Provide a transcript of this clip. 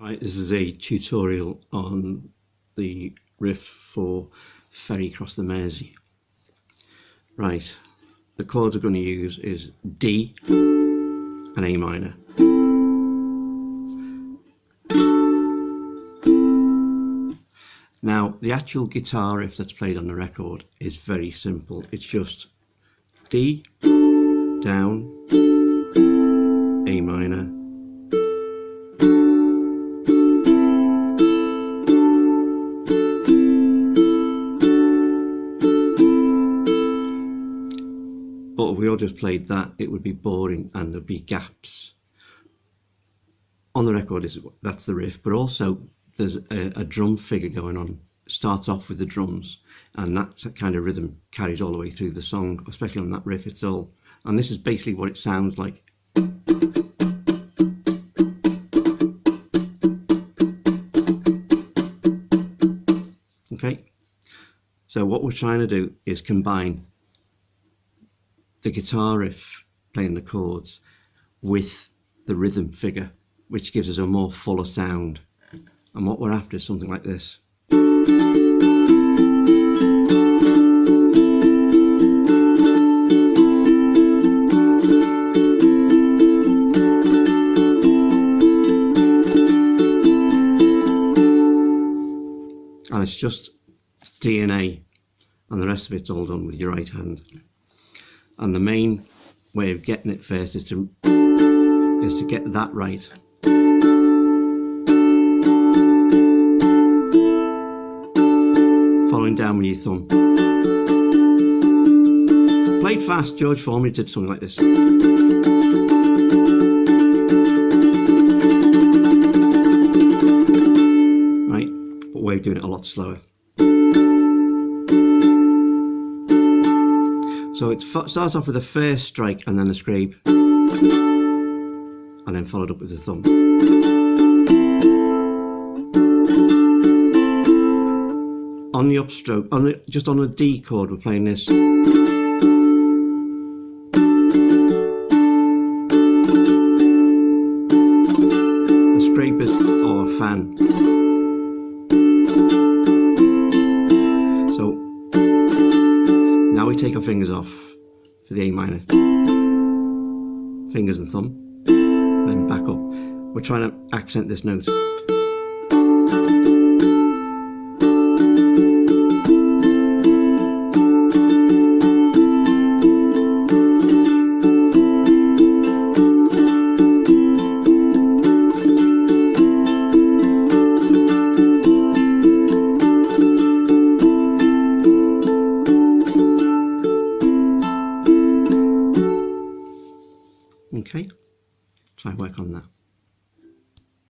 Right, this is a tutorial on the riff for Ferry across the Mersey. Right, the chords we're going to use is D and A minor. Now, the actual guitar riff that's played on the record is very simple. It's just D, down, A minor, but if we all just played that, it would be boring and there'd be gaps. On the record, that's the riff, but also there's a drum figure going on. It starts off with the drums, and that kind of rhythm carries all the way through the song, especially on that riff. And this is basically what it sounds like. Okay, so what we're trying to do is combine the guitar riff playing the chords with the rhythm figure, which gives us a more fuller sound. And what we're after is something like this. And it's just D and A, and the rest of it's all done with your right hand. And the main way of getting it first is to get that right. Following down with your thumb. Played fast, George Formby did something like this. Right, but we're doing it a lot slower. So it starts off with a first strike and then a scrape, and then followed up with the thumb. On the upstroke, just on the D chord, we're playing this. The scrape is or a fan. So now we take our fingers off for the A minor. Fingers and thumb. Then back up. We're trying to accent this note. Okay, try and work on that.